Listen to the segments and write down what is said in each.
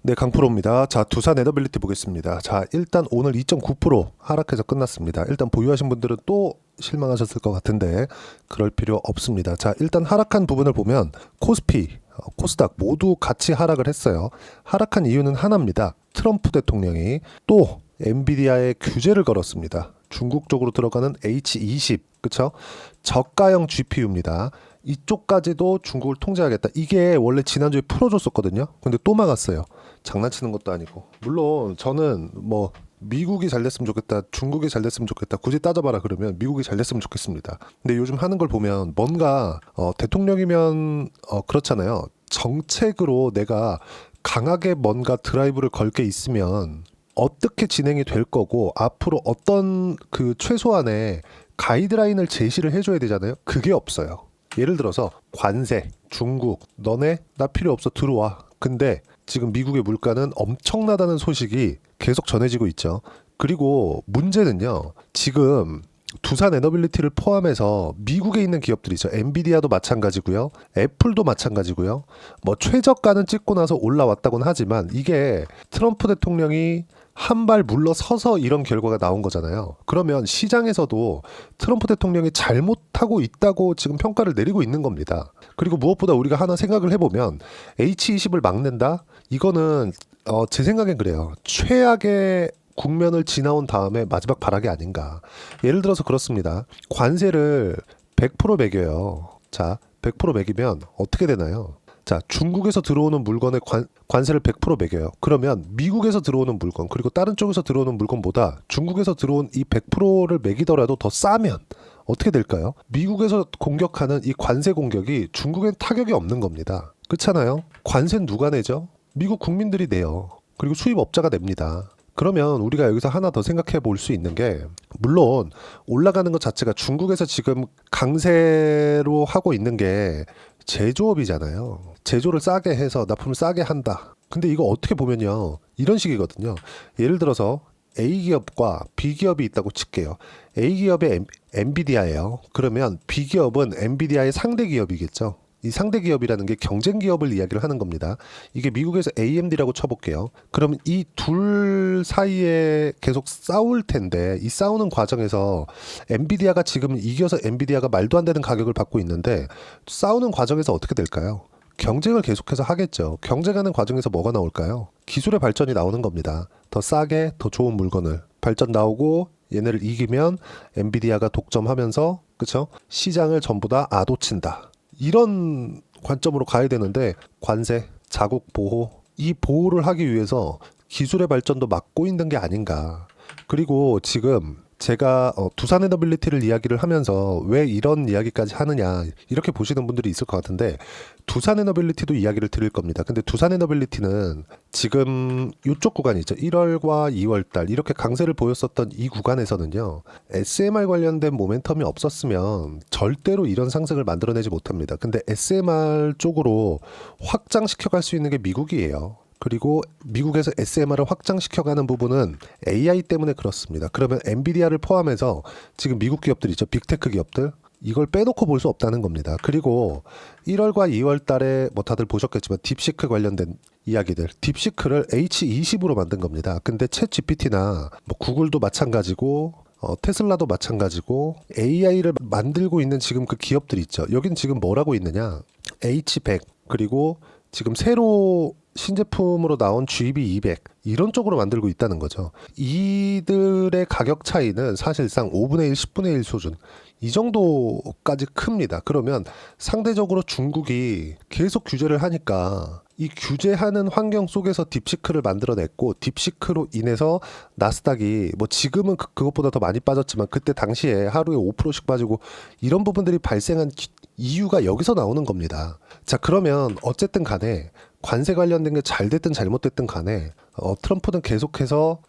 네, 강프로입니다. 자, 두산 에너빌리티 보겠습니다. 자, 일단 오늘 2.9% 하락해서 끝났습니다. 일단 보유하신 분들은 또 실망하셨을 것 같은데 그럴 필요 없습니다. 자, 일단 하락한 부분을 보면 코스피, 코스닥 모두 같이 하락을 했어요. 하락한 이유는 하나입니다. 트럼프 대통령이 또 엔비디아에 규제를 걸었습니다. 중국 쪽으로 들어가는 H20, 그쵸? 저가형 GPU입니다. 이쪽까지도 중국을 통제하겠다. 이게 원래 지난주에 풀어줬었거든요. 근데 또 막았어요. 장난치는 것도 아니고. 물론 저는 뭐 미국이 잘 됐으면 좋겠다, 중국이 잘 됐으면 좋겠다, 굳이 따져봐라 그러면 미국이 잘 됐으면 좋겠습니다. 근데 요즘 하는 걸 보면 뭔가 대통령이면 그렇잖아요. 정책으로 내가 강하게 뭔가 드라이브를 걸 게 있으면 어떻게 진행이 될 거고 앞으로 어떤 그 최소한의 가이드라인을 제시를 해줘야 되잖아요. 그게 없어요. 예를 들어서 관세, 중국, 너네 나 필요 없어 들어와. 근데 지금 미국의 물가는 엄청나다는 소식이 계속 전해지고 있죠. 그리고 문제는요. 지금 두산 에너빌리티를 포함해서 미국에 있는 기업들이죠. 엔비디아도 마찬가지고요. 애플도 마찬가지고요. 뭐 최저가는 찍고 나서 올라왔다고는 하지만 이게 트럼프 대통령이 한 발 물러서서 이런 결과가 나온 거잖아요. 그러면 시장에서도 트럼프 대통령이 잘못하고 있다고 지금 평가를 내리고 있는 겁니다. 그리고 무엇보다 우리가 하나 생각을 해보면 H20을 막는다? 이거는 제 생각엔 그래요. 최악의 국면을 지나온 다음에 마지막 발악이 아닌가. 예를 들어서 그렇습니다. 관세를 100% 매겨요. 자, 100% 매기면 어떻게 되나요? 자, 중국에서 들어오는 물건에 관세를 100% 매겨요. 그러면 미국에서 들어오는 물건, 그리고 다른 쪽에서 들어오는 물건보다 중국에서 들어온 이 100%를 매기더라도 더 싸면 어떻게 될까요? 미국에서 공격하는 이 관세 공격이 중국엔 타격이 없는 겁니다. 그렇잖아요? 관세는 누가 내죠? 미국 국민들이 내요. 그리고 수입업자가 냅니다. 그러면 우리가 여기서 하나 더 생각해 볼 수 있는 게, 물론 올라가는 것 자체가 중국에서 지금 강세로 하고 있는 게 제조업이잖아요. 제조를 싸게 해서 납품을 싸게 한다. 근데 이거 어떻게 보면요, 이런 식이거든요. 예를 들어서 A기업과 B기업이 있다고 칠게요. A기업의 엔비디아예요. 그러면 B기업은 엔비디아의 상대 기업이겠죠. 이 상대 기업이라는 게 경쟁 기업을 이야기를 하는 겁니다. 이게 미국에서 AMD라고 쳐볼게요. 그러면 이 둘 사이에 계속 싸울 텐데 이 싸우는 과정에서 엔비디아가 지금 이겨서 엔비디아가 말도 안 되는 가격을 받고 있는데 싸우는 과정에서 어떻게 될까요? 경쟁을 계속해서 하겠죠. 경쟁하는 과정에서 뭐가 나올까요? 기술의 발전이 나오는 겁니다. 더 싸게 더 좋은 물건을 발전 나오고 얘네를 이기면 엔비디아가 독점하면서, 그쵸? 시장을 전부 다 아도친다. 이런 관점으로 가야 되는데 관세, 자국 보호, 이 보호를 하기 위해서 기술의 발전도 막고 있는 게 아닌가. 그리고 지금 제가 두산 에너빌리티를 이야기를 하면서 왜 이런 이야기까지 하느냐 이렇게 보시는 분들이 있을 것 같은데, 두산 에너빌리티도 이야기를 드릴 겁니다. 근데 두산 에너빌리티는 지금 이쪽 구간이 있죠. 1월과 2월 달 이렇게 강세를 보였었던 이 구간에서는요, SMR 관련된 모멘텀이 없었으면 절대로 이런 상승을 만들어내지 못합니다. 근데 SMR 쪽으로 확장시켜 갈 수 있는 게 미국이에요. 그리고 미국에서 SMR을 확장시켜가는 부분은 AI 때문에 그렇습니다. 그러면 엔비디아를 포함해서 지금 미국 기업들 있죠. 빅테크 기업들. 이걸 빼놓고 볼 수 없다는 겁니다. 그리고 1월과 2월 달에 뭐 다들 보셨겠지만 딥시크 관련된 이야기들. 딥시크를 H20으로 만든 겁니다. 근데 챗 GPT나 뭐 구글도 마찬가지고 테슬라도 마찬가지고 AI를 만들고 있는 지금 그 기업들 있죠. 여긴 지금 뭐라고 있느냐. H100 그리고 지금 새로 신제품으로 나온 GB200 이런 쪽으로 만들고 있다는 거죠. 이들의 가격 차이는 사실상 5분의 1, 10분의 1 수준 이 정도까지 큽니다. 그러면 상대적으로 중국이 계속 규제를 하니까 이 규제하는 환경 속에서 딥시크를 만들어냈고, 딥시크로 인해서 나스닥이 뭐 지금은 그것보다 더 많이 빠졌지만 그때 당시에 하루에 5%씩 빠지고 이런 부분들이 발생한 이유가 여기서 나오는 겁니다. 자, 그러면 어쨌든 간에 관세 관련된 게 잘 됐든 잘못됐든 간에 트럼프는 계속해서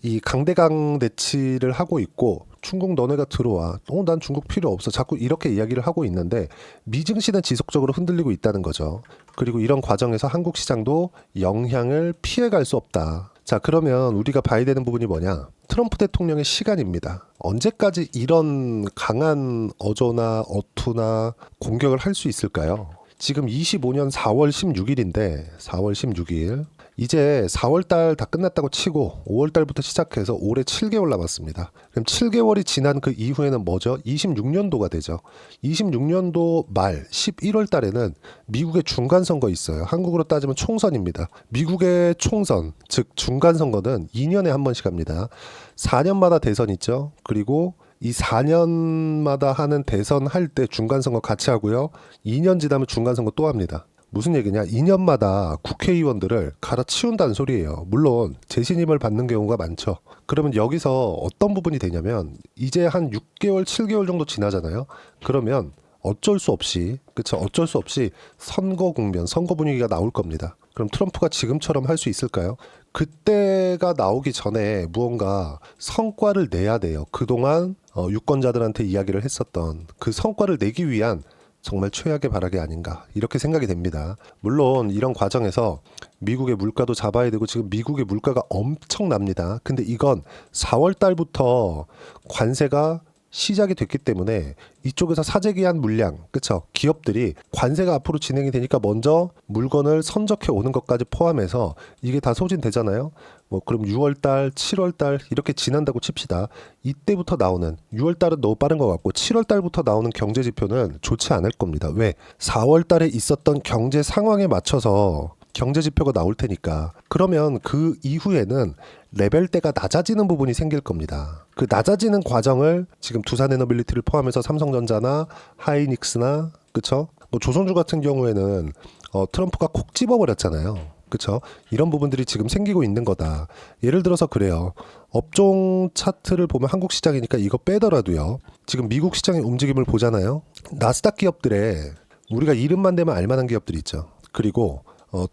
이 강대강 대치를 하고 있고, 중국 너네가 들어와. 난 중국 필요 없어. 자꾸 이렇게 이야기를 하고 있는데 미증시는 지속적으로 흔들리고 있다는 거죠. 그리고 이런 과정에서 한국 시장도 영향을 피해갈 수 없다. 자, 그러면 우리가 봐야 되는 부분이 뭐냐? 트럼프 대통령의 시간입니다. 언제까지 이런 강한 어조나 어투나 공격을 할 수 있을까요? 지금 25년 4월 16일인데 4월 16일 이제 4월달 다 끝났다고 치고 5월달부터 시작해서 올해 7개월 남았습니다. 그럼 7개월이 지난 그 이후에는 뭐죠? 26년도가 되죠. 26년도 말 11월달에는 미국의 중간선거 있어요. 한국으로 따지면 총선입니다. 미국의 총선, 즉 중간선거는 2년에 한 번씩 합니다. 4년마다 대선 있죠. 그리고 이 4년마다 하는 대선 할 때 중간선거 같이 하고요. 2년 지나면 중간선거 또 합니다. 무슨 얘기냐? 2년마다 국회의원들을 갈아치운다는 소리예요. 물론 재신임을 받는 경우가 많죠. 그러면 여기서 어떤 부분이 되냐면 이제 한 6개월, 7개월 정도 지나잖아요. 그러면 어쩔 수 없이, 그쵸? 어쩔 수 없이 선거 국면, 선거 분위기가 나올 겁니다. 그럼 트럼프가 지금처럼 할 수 있을까요? 그때가 나오기 전에 무언가 성과를 내야 돼요. 그동안 유권자들한테 이야기를 했었던 그 성과를 내기 위한 정말 최악의 발악이 아닌가 이렇게 생각이 됩니다. 물론 이런 과정에서 미국의 물가도 잡아야 되고 지금 미국의 물가가 엄청납니다. 근데 이건 4월 달부터 관세가 시작이 됐기 때문에 이쪽에서 사재기한 물량, 그쵸? 기업들이 관세가 앞으로 진행이 되니까 먼저 물건을 선적해 오는 것까지 포함해서 이게 다 소진되잖아요. 뭐 그럼 6월달, 7월달 이렇게 지난다고 칩시다. 이때부터 나오는 6월달은 너무 빠른 것 같고 7월달부터 나오는 경제 지표는 좋지 않을 겁니다. 왜? 4월달에 있었던 경제 상황에 맞춰서 경제 지표가 나올 테니까 그러면 그 이후에는 레벨대가 낮아지는 부분이 생길 겁니다. 그 낮아지는 과정을 지금 두산에너빌리티를 포함해서 삼성전자나 하이닉스나 그쵸? 뭐 조선주 같은 경우에는 트럼프가 콕 집어버렸잖아요. 그쵸? 이런 부분들이 지금 생기고 있는 거다. 예를 들어서 그래요. 업종 차트를 보면 한국 시장이니까 이거 빼더라도요. 지금 미국 시장의 움직임을 보잖아요. 나스닥 기업들에 우리가 이름만 대면 알만한 기업들이 있죠. 그리고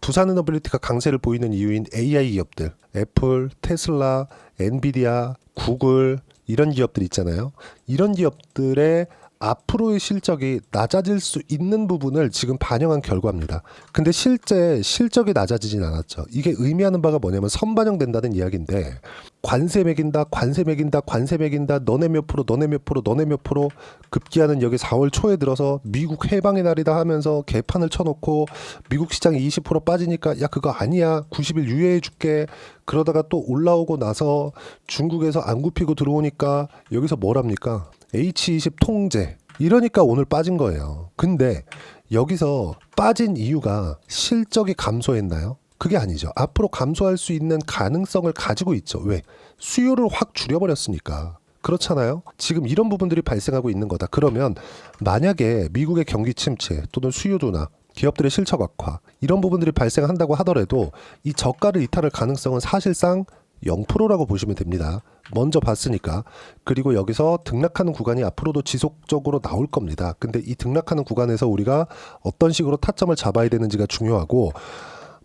두산에너빌리티가 강세를 보이는 이유인 AI 기업들, 애플, 테슬라, 엔비디아, 구글 이런 기업들 있잖아요. 이런 기업들의 앞으로의 실적이 낮아질 수 있는 부분을 지금 반영한 결과입니다. 근데 실제 실적이 낮아지진 않았죠. 이게 의미하는 바가 뭐냐면 선반영된다는 이야기인데 관세 매긴다, 관세 매긴다, 관세 매긴다, 너네 몇 프로, 너네 몇 프로, 너네 몇 프로 급기야는 여기 4월 초에 들어서 미국 해방의 날이다 하면서 개판을 쳐놓고 미국 시장이 20% 빠지니까 야 그거 아니야 90일 유예해 줄게 그러다가 또 올라오고 나서 중국에서 안 굽히고 들어오니까 여기서 뭘 합니까? H20 통제 이러니까 오늘 빠진 거예요. 근데 여기서 빠진 이유가 실적이 감소했나요? 그게 아니죠. 앞으로 감소할 수 있는 가능성을 가지고 있죠. 왜? 수요를 확 줄여버렸으니까. 그렇잖아요. 지금 이런 부분들이 발생하고 있는 거다. 그러면 만약에 미국의 경기 침체 또는 수요 둔화 기업들의 실적 악화 이런 부분들이 발생한다고 하더라도 이 저가를 이탈할 가능성은 사실상 0%라고 보시면 됩니다. 먼저 봤으니까. 그리고 여기서 등락하는 구간이 앞으로도 지속적으로 나올 겁니다. 근데 이 등락하는 구간에서 우리가 어떤 식으로 타점을 잡아야 되는지가 중요하고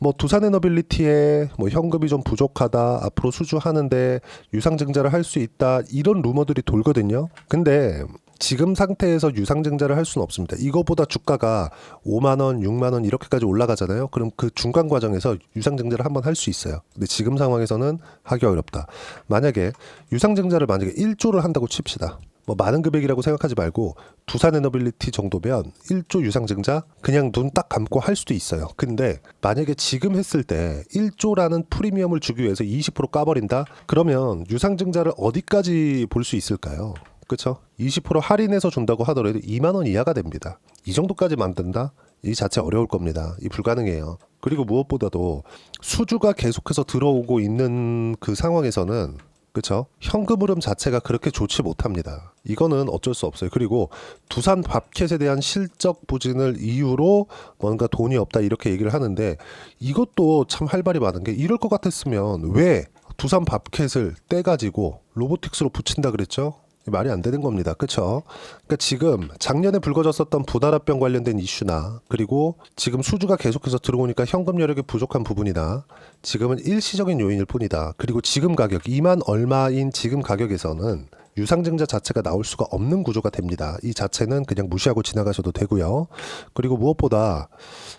뭐 두산에너빌리티에 뭐 현금이 좀 부족하다 앞으로 수주하는데 유상증자를 할 수 있다 이런 루머들이 돌거든요. 근데 지금 상태에서 유상증자를 할 수는 없습니다. 이거보다 주가가 5만 원, 6만 원 이렇게까지 올라가잖아요. 그럼 그 중간 과정에서 유상증자를 한번 할 수 있어요. 근데 지금 상황에서는 하기 어렵다. 만약에 유상증자를 만약에 1조를 한다고 칩시다. 뭐 많은 금액이라고 생각하지 말고 두산에너빌리티 정도면 1조 유상증자 그냥 눈 딱 감고 할 수도 있어요. 근데 만약에 지금 했을 때 1조라는 프리미엄을 주기 위해서 20% 까버린다? 그러면 유상증자를 어디까지 볼 수 있을까요? 그쵸? 20% 할인해서 준다고 하더라도 2만 원 이하가 됩니다. 이 정도까지 만든다? 이 자체 어려울 겁니다. 이 불가능해요. 그리고 무엇보다도 수주가 계속해서 들어오고 있는 그 상황에서는 그쵸? 현금 흐름 자체가 그렇게 좋지 못합니다. 이거는 어쩔 수 없어요. 그리고 두산 밥켓에 대한 실적 부진을 이유로 뭔가 돈이 없다 이렇게 얘기를 하는데 이것도 참 할 말이 많은 게 이럴 것 같았으면 왜 두산 밥켓을 떼가지고 로보틱스로 붙인다 그랬죠? 말이 안 되는 겁니다. 그쵸? 그러니까 지금 작년에 불거졌었던 부다라병 관련된 이슈나 그리고 지금 수주가 계속해서 들어오니까 현금 여력이 부족한 부분이나 지금은 일시적인 요인일 뿐이다. 그리고 지금 가격 2만 얼마인 지금 가격에서는 유상증자 자체가 나올 수가 없는 구조가 됩니다. 이 자체는 그냥 무시하고 지나가셔도 되고요. 그리고 무엇보다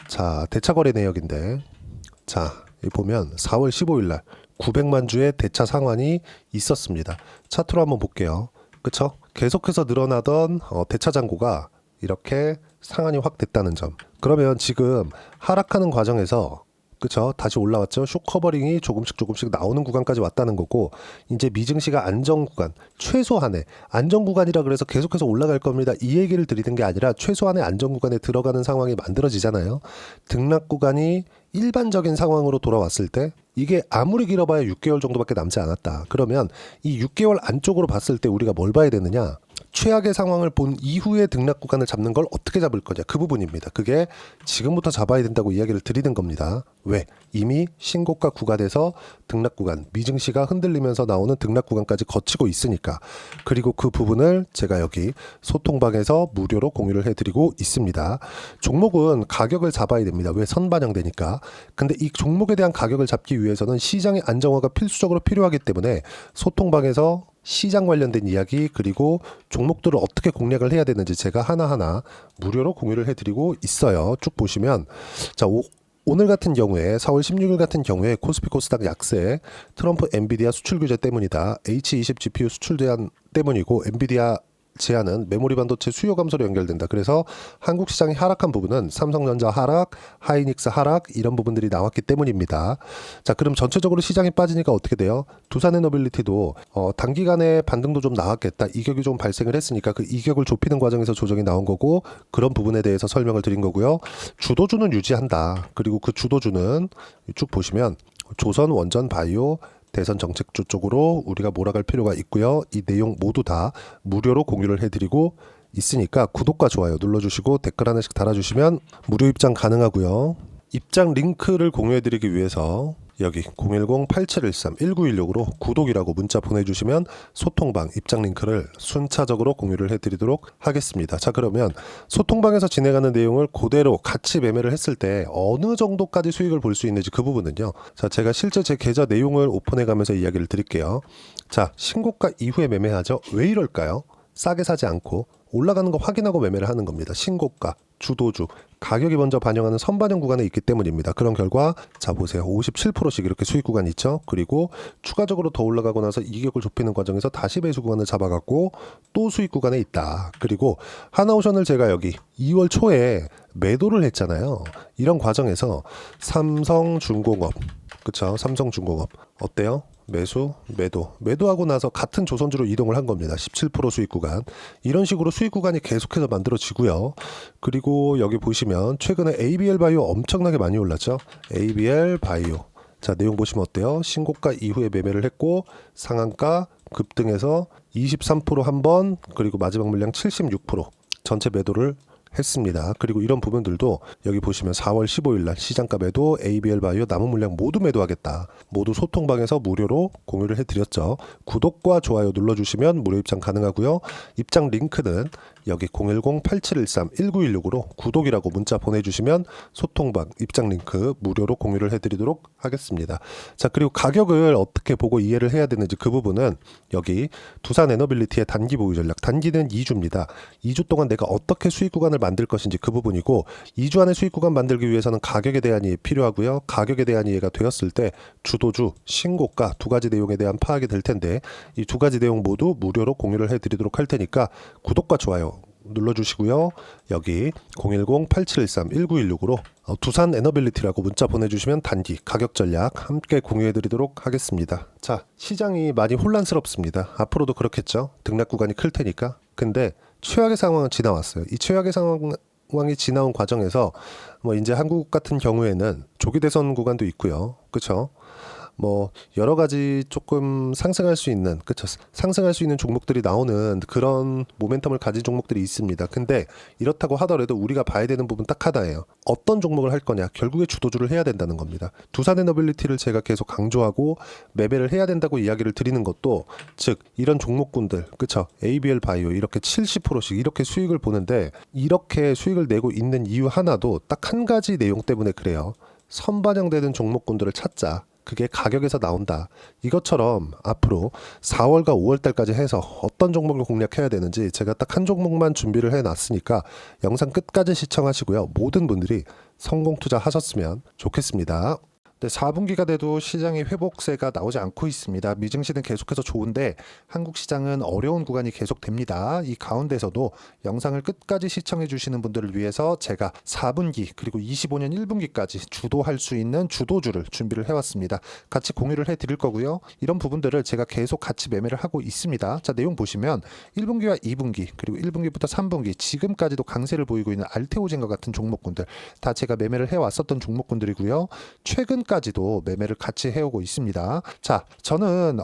자 대차거래 내역인데 자 여기 보면 4월 15일 날 900만 주의 대차 상환이 있었습니다. 차트로 한번 볼게요. 그쵸? 계속해서 늘어나던 대차 잔고가 이렇게 상한이 확 됐다는 점. 그러면 지금 하락하는 과정에서 그쵸? 다시 올라왔죠. 숏 커버링이 조금씩 나오는 구간까지 왔다는 거고, 이제 미증시가 안정 구간, 최소한의 안정 구간이라 그래서 계속해서 올라갈 겁니다, 이 얘기를 드리는 게 아니라 최소한의 안정 구간에 들어가는 상황이 만들어지잖아요. 등락 구간이 일반적인 상황으로 돌아왔을 때 이게 아무리 길어봐야 6개월 정도밖에 남지 않았다. 그러면 이 6개월 안쪽으로 봤을 때 우리가 뭘 봐야 되느냐? 최악의 상황을 본 이후에 등락 구간을 잡는 걸 어떻게 잡을 거냐, 그 부분입니다. 그게 지금부터 잡아야 된다고 이야기를 드리는 겁니다. 왜? 이미 신고가 구간에서 등락 구간, 미증시가 흔들리면서 나오는 등락 구간까지 거치고 있으니까. 그리고 그 부분을 제가 여기 소통방에서 무료로 공유를 해드리고 있습니다. 종목은 가격을 잡아야 됩니다. 왜? 선반영되니까. 근데 이 종목에 대한 가격을 잡기 위해서는 시장의 안정화가 필수적으로 필요하기 때문에 소통방에서 시장 관련된 이야기, 그리고 종목들을 어떻게 공략을 해야 되는지 제가 하나하나 무료로 공유를 해드리고 있어요. 쭉 보시면, 자, 오늘 같은 경우에 4월 16일 같은 경우에 코스피 코스닥 약세, 트럼프 엔비디아 수출 규제 때문이다. H20 GPU 수출 제한 때문이고, 엔비디아 제한은 메모리 반도체 수요 감소로 연결된다. 그래서 한국 시장이 하락한 부분은 삼성전자 하락, 하이닉스 하락, 이런 부분들이 나왔기 때문입니다. 자, 그럼 전체적으로 시장이 빠지니까 어떻게 돼요? 두산에너빌리티도 단기간에 반등도 좀 나왔겠다, 이격이 좀 발생을 했으니까 그 이격을 좁히는 과정에서 조정이 나온 거고, 그런 부분에 대해서 설명을 드린 거고요. 주도주는 유지한다. 그리고 그 주도주는 쭉 보시면 조선, 원전, 바이오, 대선 정책주 쪽으로 우리가 몰아갈 필요가 있고요. 이 내용 모두 다 무료로 공유를 해드리고 있으니까 구독과 좋아요 눌러주시고 댓글 하나씩 달아주시면 무료 입장 가능하고요. 입장 링크를 공유해드리기 위해서 여기 010-8713-1916으로 구독이라고 문자 보내주시면 소통방 입장 링크를 순차적으로 공유를 해드리도록 하겠습니다. 자, 그러면 소통방에서 진행하는 내용을 그대로 같이 매매를 했을 때 어느 정도까지 수익을 볼 수 있는지, 그 부분은요, 자, 제가 실제 제 계좌 내용을 오픈해 가면서 이야기를 드릴게요. 자, 신고가 이후에 매매하죠. 왜 이럴까요? 싸게 사지 않고 올라가는 거 확인하고 매매를 하는 겁니다. 신고가, 주도주, 가격이 먼저 반영하는 선반영 구간에 있기 때문입니다. 그런 결과, 자 보세요, 57%씩 이렇게 수익 구간이 있죠. 그리고 추가적으로 더 올라가고 나서 이격을 좁히는 과정에서 다시 매수 구간을 잡아갖고 또 수익 구간에 있다. 그리고 하나오션을 제가 여기 2월 초에 매도를 했잖아요. 이런 과정에서 삼성중공업, 그쵸? 삼성중공업 어때요? 매도하고 나서 같은 조선주로 이동을 한 겁니다. 17% 수익 구간. 이런 식으로 수익 구간이 계속해서 만들어지고요. 그리고 여기 보시면 최근에 ABL 바이오 엄청나게 많이 올랐죠. ABL 바이오. 자, 내용 보시면 어때요? 신고가 이후에 매매를 했고 상한가 급등해서 23% 한 번, 그리고 마지막 물량 76% 전체 매도를 했습니다. 그리고 이런 부분들도 여기 보시면 4월 15일 날 시장가 매도, ABL 바이오 남은 물량 모두 매도하겠다. 모두 소통방에서 무료로 공유를 해드렸죠. 구독과 좋아요 눌러주시면 무료 입장 가능하고요. 입장 링크는 여기 010-8713-1916으로 구독이라고 문자 보내주시면 소통방 입장 링크 무료로 공유를 해드리도록 하겠습니다. 자, 그리고 가격을 어떻게 보고 이해를 해야 되는지, 그 부분은 여기 두산에너빌리티의 단기 보유 전략, 단기는 2주입니다. 2주 동안 내가 어떻게 수익 구간을 만들 것인지 그 부분이고, 2주 안에 수익 구간 만들기 위해서는 가격에 대한 이해 필요하고요. 가격에 대한 이해가 되었을 때 주도주, 신고가 두 가지 내용에 대한 파악이 될 텐데, 이 두 가지 내용 모두 무료로 공유를 해드리도록 할 테니까 구독과 좋아요 눌러주시고요. 여기 010-8713-1916으로 두산 에너빌리티라고 문자 보내주시면 단기 가격 전략 함께 공유해드리도록 하겠습니다. 자, 시장이 많이 혼란스럽습니다. 앞으로도 그렇겠죠. 등락 구간이 클 테니까. 근데 최악의 상황은 지나왔어요. 이 최악의 상황이 지나온 과정에서 뭐 이제 한국 같은 경우에는 조기 대선 구간도 있고요. 그렇죠? 뭐 여러 가지 조금 상승할 수 있는, 그쵸, 상승할 수 있는 종목들이 나오는 그런 모멘텀을 가진 종목들이 있습니다. 근데 이렇다고 하더라도 우리가 봐야 되는 부분 딱 하나예요. 어떤 종목을 할 거냐, 결국에 주도주를 해야 된다는 겁니다. 두산에너빌리티를 제가 계속 강조하고 매매를 해야 된다고 이야기를 드리는 것도, 즉 이런 종목군들, 그쵸, ABL 바이오 이렇게 70%씩 이렇게 수익을 보는데, 이렇게 수익을 내고 있는 이유 하나도 딱 한 가지 내용 때문에 그래요. 선반영되는 종목군들을 찾자. 그게 가격에서 나온다. 이것처럼 앞으로 4월과 5월 달까지 해서 어떤 종목을 공략해야 되는지 제가 딱 한 종목만 준비를 해놨으니까 영상 끝까지 시청하시고요. 모든 분들이 성공 투자하셨으면 좋겠습니다. 네, 4분기가 돼도 시장의 회복세가 나오지 않고 있습니다. 미증시는 계속해서 좋은데 한국 시장은 어려운 구간이 계속됩니다. 이 가운데서도 영상을 끝까지 시청해 주시는 분들을 위해서 제가 4분기 그리고 25년 1분기까지 주도할 수 있는 주도주를 준비를 해왔습니다. 같이 공유를 해드릴 거고요. 이런 부분들을 제가 계속 같이 매매를 하고 있습니다. 자, 내용 보시면 1분기와 2분기 그리고 1분기부터 3분기 지금까지도 강세를 보이고 있는 알테오젠과 같은 종목군들 다 제가 매매를 해왔었던 종목군들이고요. 최근까지도 매매를 같이 해오고 있습니다. 자, 저는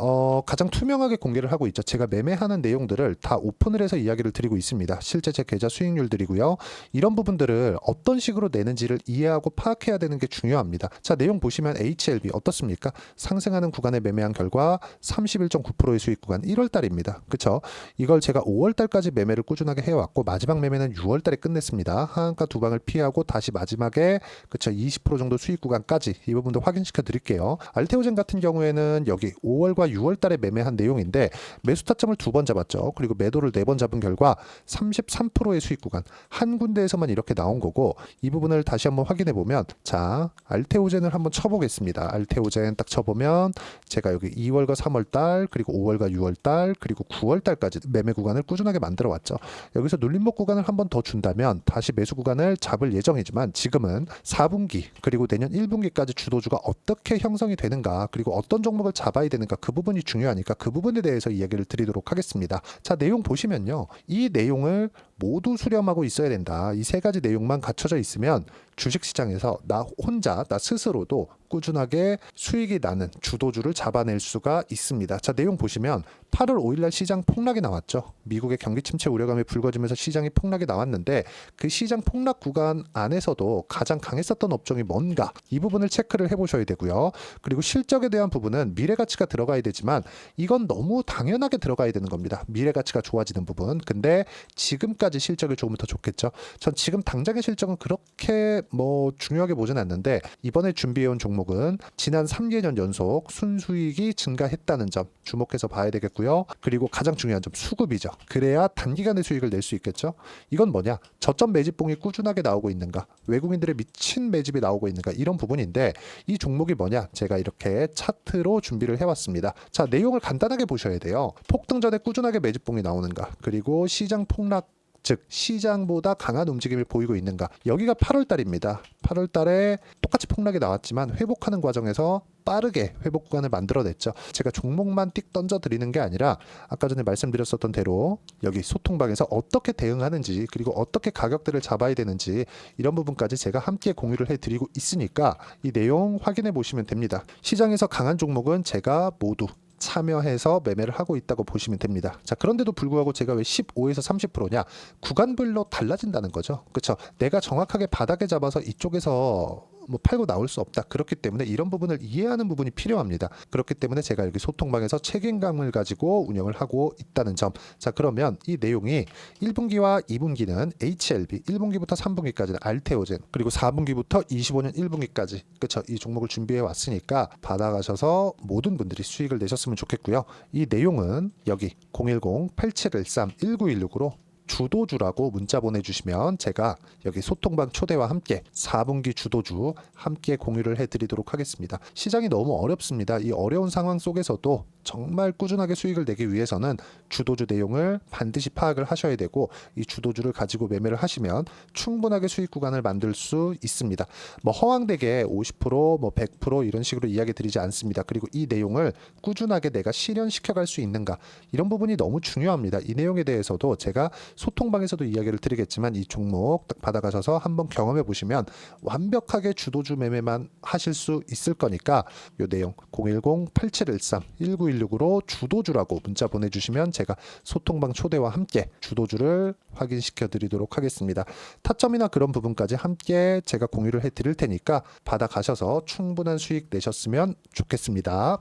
가장 투명하게 공개를 하고 있죠. 제가 매매하는 내용들을 다 오픈을 해서 이야기를 드리고 있습니다. 실제 제 계좌 수익률들이고요. 이런 부분들을 어떤 식으로 내는지를 이해하고 파악해야 되는 게 중요합니다. 자, 내용 보시면 HLB 어떻습니까? 상승하는 구간에 매매한 결과 31.9%의 수익 구간 1월 달입니다. 그쵸? 이걸 제가 5월 달까지 매매를 꾸준하게 해왔고 마지막 매매는 6월 달에 끝냈습니다. 하한가 두 방을 피하고 다시 마지막에 그쵸? 20% 정도 수익 구간까지 이 부분도 확인시켜 드릴게요. 알테오젠 같은 경우에는 여기 5월과 6월 달에 매매한 내용인데 매수 타점을 2번 잡았죠. 그리고 매도를 4번 잡은 결과 33%의 수익 구간 한 군데에서만 이렇게 나온 거고 이 부분을 다시 한번 확인해 보면 자, 알테오젠을 한번 쳐보겠습니다. 알테오젠 딱 쳐보면 제가 여기 2월과 3월 달 그리고 5월과 6월 달 그리고 9월 달까지 매매 구간을 꾸준하게 만들어 왔죠. 여기서 눌림목 구간을 한번 더 준다면 다시 매수 구간을 잡을 예정이지만 지금은 4분기 그리고 내년 1분기까지 주도주가 어떻게 형성이 되는가 그리고 어떤 종목을 잡아야 되는가 그 부분이 중요하니까 그 부분에 대해서 이야기를 드리도록 하겠습니다. 자, 내용 보시면요. 이 내용을 모두 수렴하고 있어야 된다. 이 세 가지 내용만 갖춰져 있으면 주식시장에서 나 혼자 나 스스로도 꾸준하게 수익이 나는 주도주를 잡아낼 수가 있습니다. 자, 내용 보시면 8월 5일날 시장 폭락이 나왔죠. 미국의 경기 침체 우려감이 불거지면서 시장이 폭락이 나왔는데 그 시장 폭락 구간 안에서도 가장 강했었던 업종이 뭔가 이 부분을 체크를 해보셔야 되고요. 그리고 실적에 대한 부분은 미래가치가 들어가야 되지만 이건 너무 당연하게 들어가야 되는 겁니다. 미래가치가 좋아지는 부분. 근데 지금까지 실적이 좋으면 더 좋겠죠. 전 지금 당장의 실적은 그렇게 중요하게 보진 않는데 이번에 준비해온 종목은 지난 3개년 연속 순수익이 증가했다는 점 주목해서 봐야 되겠고요. 그리고 가장 중요한 점 수급이죠. 그래야 단기간에 수익을 낼 수 있겠죠. 이건 뭐냐? 저점 매집봉이 꾸준하게 나오고 있는가? 외국인들의 미친 매집이 나오고 있는가? 이런 부분인데 이 종목이 뭐냐? 제가 이렇게 차트로 준비를 해왔습니다. 자, 내용을 간단하게 보셔야 돼요. 폭등 전에 꾸준하게 매집봉이 나오는가? 그리고 시장 폭락 즉 시장보다 강한 움직임을 보이고 있는가. 여기가 8월 달입니다. 8월 달에 똑같이 폭락이 나왔지만 회복하는 과정에서 빠르게 회복 구간을 만들어냈죠. 제가 종목만 띡 던져드리는 게 아니라 아까 전에 말씀드렸었던 대로 여기 소통방에서 어떻게 대응하는지 그리고 어떻게 가격대를 잡아야 되는지 이런 부분까지 제가 함께 공유를 해드리고 있으니까 이 내용 확인해 보시면 됩니다. 시장에서 강한 종목은 제가 모두 참여해서 매매를 하고 있다고 보시면 됩니다. 자, 그런데도 불구하고 제가 왜 15에서 30%냐? 구간별로 달라진다는 거죠. 그렇죠? 내가 정확하게 바닥에 잡아서 이쪽에서 팔고 나올 수 없다. 그렇기 때문에 이런 부분을 이해하는 부분이 필요합니다. 그렇기 때문에 제가 여기 소통방에서 책임감을 가지고 운영을 하고 있다는 점. 자, 그러면 이 내용이 1분기와 2분기는 HLB, 1분기부터 3분기까지는 알테오젠, 그리고 4분기부터 25년 1분기까지 그렇죠? 이 종목을 준비해 왔으니까 받아가셔서 모든 분들이 수익을 내셨으면 좋겠고요. 이 내용은 여기 010-8713-1916으로 주도주라고 문자 보내주시면 제가 여기 소통방 초대와 함께 4분기 주도주 함께 공유를 해드리도록 하겠습니다. 시장이 너무 어렵습니다. 이 어려운 상황 속에서도 정말 꾸준하게 수익을 내기 위해서는 주도주 내용을 반드시 파악을 하셔야 되고 이 주도주를 가지고 매매를 하시면 충분하게 수익 구간을 만들 수 있습니다. 허황되게 50%, 100% 이런 식으로 이야기 드리지 않습니다. 그리고 이 내용을 꾸준하게 내가 실현시켜 갈 수 있는가 이런 부분이 너무 중요합니다. 이 내용에 대해서도 제가 소통방에서도 이야기를 드리겠지만 이 종목 딱 받아가셔서 한번 경험해 보시면 완벽하게 주도주 매매만 하실 수 있을 거니까 이 내용 010-8713-1916으로 주도주라고 문자 보내주시면 제가 소통방 초대와 함께 주도주를 확인시켜 드리도록 하겠습니다. 타점이나 그런 부분까지 함께 제가 공유를 해 드릴 테니까 받아가셔서 충분한 수익 내셨으면 좋겠습니다.